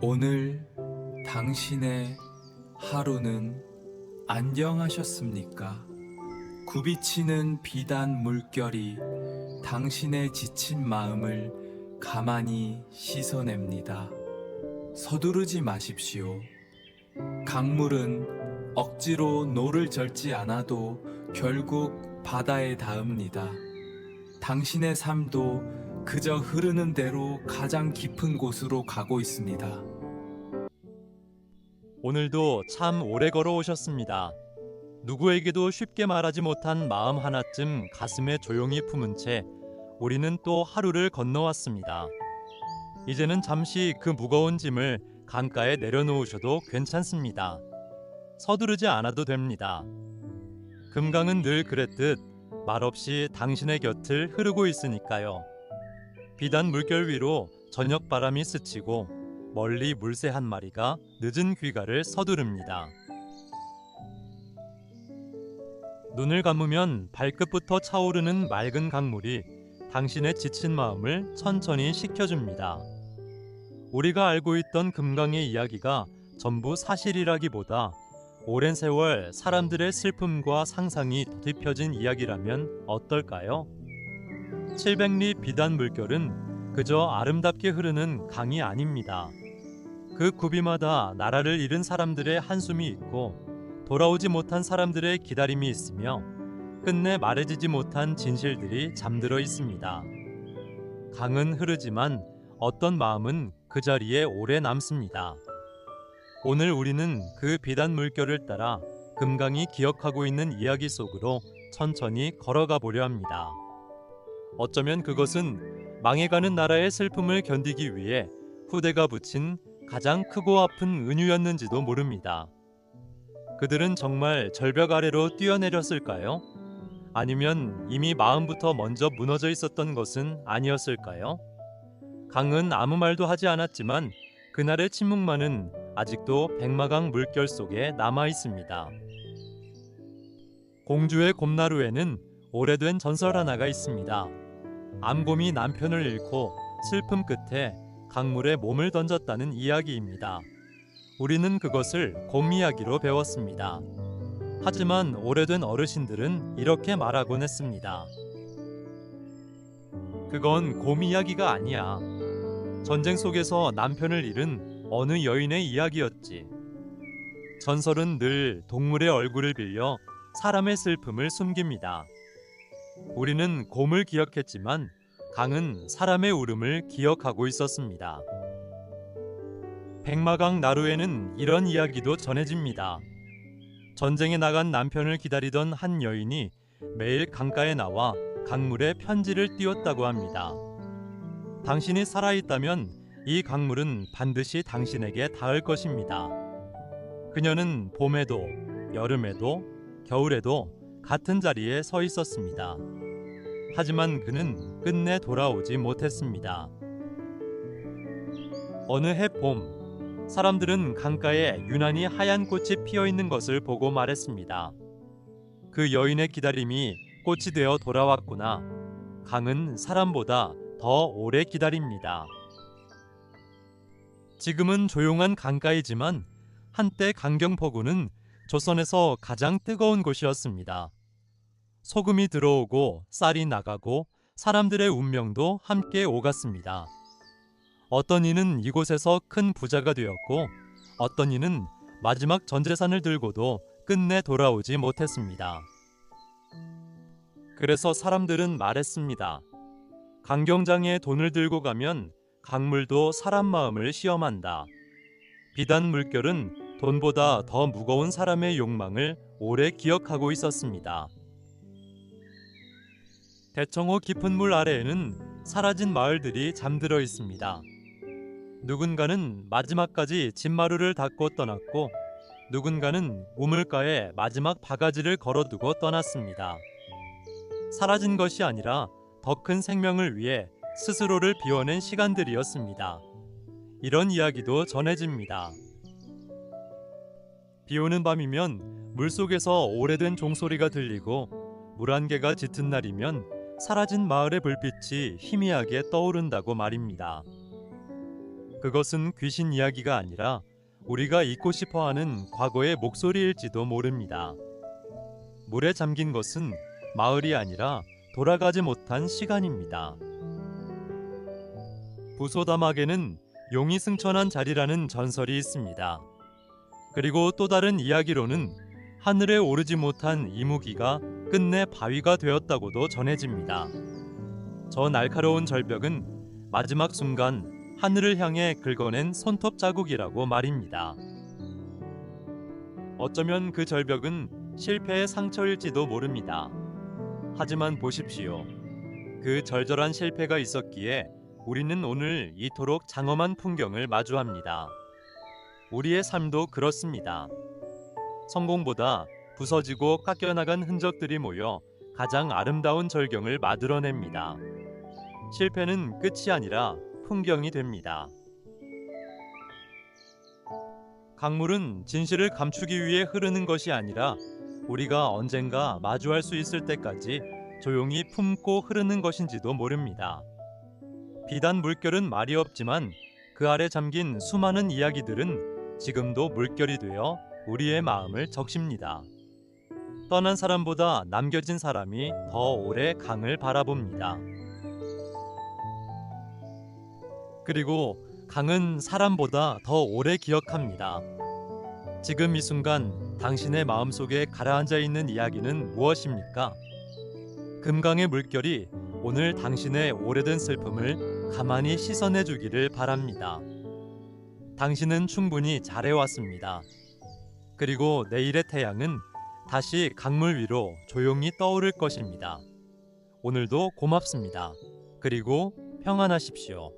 오늘 당신의 하루는 안녕하셨습니까? 굽이치는 비단 물결이 당신의 지친 마음을 가만히 씻어냅니다. 서두르지 마십시오. 강물은 억지로 노를 젓지 않아도 결국 바다에 닿습니다. 당신의 삶도 그저 흐르는 대로 가장 깊은 곳으로 가고 있습니다. 오늘도 참 오래 걸어오셨습니다. 누구에게도 쉽게 말하지 못한 마음 하나쯤 가슴에 조용히 품은 채 우리는 또 하루를 건너왔습니다. 이제는 잠시 그 무거운 짐을 강가에 내려놓으셔도 괜찮습니다. 서두르지 않아도 됩니다. 금강은 늘 그랬듯 말없이 당신의 곁을 흐르고 있으니까요. 비단 물결 위로 저녁 바람이 스치고 멀리 물새 한 마리가 늦은 귀가를 서두릅니다. 눈을 감으면 발끝부터 차오르는 맑은 강물이 당신의 지친 마음을 천천히 식혀줍니다. 우리가 알고 있던 금강의 이야기가 전부 사실이라기보다 오랜 세월 사람들의 슬픔과 상상이 뒤집혀진 이야기라면 어떨까요? 700리 비단 물결은 그저 아름답게 흐르는 강이 아닙니다. 그 구비마다 나라를 잃은 사람들의 한숨이 있고 돌아오지 못한 사람들의 기다림이 있으며 끝내 말해지지 못한 진실들이 잠들어 있습니다. 강은 흐르지만 어떤 마음은 그 자리에 오래 남습니다. 오늘 우리는 그 비단 물결을 따라 금강이 기억하고 있는 이야기 속으로 천천히 걸어가 보려 합니다. 어쩌면 그것은 망해가는 나라의 슬픔을 견디기 위해 후대가 붙인 가장 크고 아픈 은유였는지도 모릅니다. 그들은 정말 절벽 아래로 뛰어내렸을까요? 아니면 이미 마음부터 먼저 무너져 있었던 것은 아니었을까요? 강은 아무 말도 하지 않았지만 그날의 침묵만은 아직도 백마강 물결 속에 남아 있습니다. 공주의 곰나루에는 오래된 전설 하나가 있습니다. 암곰이 남편을 잃고 슬픔 끝에 강물에 몸을 던졌다는 이야기입니다. 우리는 그것을 곰 이야기로 배웠습니다. 하지만 오래된 어르신들은 이렇게 말하곤 했습니다. 그건 곰 이야기가 아니야. 전쟁 속에서 남편을 잃은 어느 여인의 이야기였지. 전설은 늘 동물의 얼굴을 빌려 사람의 슬픔을 숨깁니다. 우리는 곰을 기억했지만 강은 사람의 울음을 기억하고 있었습니다. 백마강 나루에는 이런 이야기도 전해집니다. 전쟁에 나간 남편을 기다리던 한 여인이 매일 강가에 나와 강물에 편지를 띄웠다고 합니다. 당신이 살아있다면 이 강물은 반드시 당신에게 닿을 것입니다. 그녀는 봄에도 여름에도 겨울에도 같은 자리에 서 있었습니다. 하지만 그는 끝내 돌아오지 못했습니다. 어느 해 봄, 사람들은 강가에 유난히 하얀 꽃이 피어 있는 것을 보고 말했습니다. 그 여인의 기다림이 꽃이 되어 돌아왔구나. 강은 사람보다 더 오래 기다립니다. 지금은 조용한 강가이지만 한때 강경포구는 조선에서 가장 뜨거운 곳이었습니다. 소금이 들어오고 쌀이 나가고 사람들의 운명도 함께 오갔습니다. 어떤 이는 이곳에서 큰 부자가 되었고 어떤 이는 마지막 전재산을 들고도 끝내 돌아오지 못했습니다. 그래서 사람들은 말했습니다. 강경장에 돈을 들고 가면 강물도 사람 마음을 시험한다. 비단 물결은 돈보다 더 무거운 사람의 욕망을 오래 기억하고 있었습니다. 대청호 깊은 물 아래에는 사라진 마을들이 잠들어 있습니다. 누군가는 마지막까지 집마루를 닫고 떠났고 누군가는 우물가에 마지막 바가지를 걸어두고 떠났습니다. 사라진 것이 아니라 더 큰 생명을 위해 스스로를 비워낸 시간들이었습니다. 이런 이야기도 전해집니다. 비 오는 밤이면 물속에서 오래된 종소리가 들리고 물 한 개가 짙은 날이면 사라진 마을의 불빛이 희미하게 떠오른다고 말입니다. 그것은 귀신 이야기가 아니라 우리가 잊고 싶어하는 과거의 목소리일지도 모릅니다. 물에 잠긴 것은 마을이 아니라 돌아가지 못한 시간입니다. 부소담악에는 용이 승천한 자리라는 전설이 있습니다. 그리고 또 다른 이야기로는 하늘에 오르지 못한 이무기가 끝내 바위가 되었다고도 전해집니다. 저 날카로운 절벽은 마지막 순간 하늘을 향해 긁어낸 손톱 자국이라고 말입니다. 어쩌면 그 절벽은 실패의 상처일지도 모릅니다. 하지만 보십시오. 그 절절한 실패가 있었기에 우리는 오늘 이토록 장엄한 풍경을 마주합니다. 우리의 삶도 그렇습니다. 성공보다 부서지고 깎여나간 흔적들이 모여 가장 아름다운 절경을 만들어냅니다. 실패는 끝이 아니라 풍경이 됩니다. 강물은 진실을 감추기 위해 흐르는 것이 아니라 우리가 언젠가 마주할 수 있을 때까지 조용히 품고 흐르는 것인지도 모릅니다. 비단 물결은 말이 없지만 그 아래 잠긴 수많은 이야기들은 지금도 물결이 되어 우리의 마음을 적십니다. 떠난 사람보다 남겨진 사람이 더 오래 강을 바라봅니다. 그리고 강은 사람보다 더 오래 기억합니다. 지금 이 순간 당신의 마음속에 가라앉아 있는 이야기는 무엇입니까? 금강의 물결이 오늘 당신의 오래된 슬픔을 가만히 씻어내 주기를 바랍니다. 당신은 충분히 잘해왔습니다. 그리고 내일의 태양은 다시 강물 위로 조용히 떠오를 것입니다. 오늘도 고맙습니다. 그리고 평안하십시오.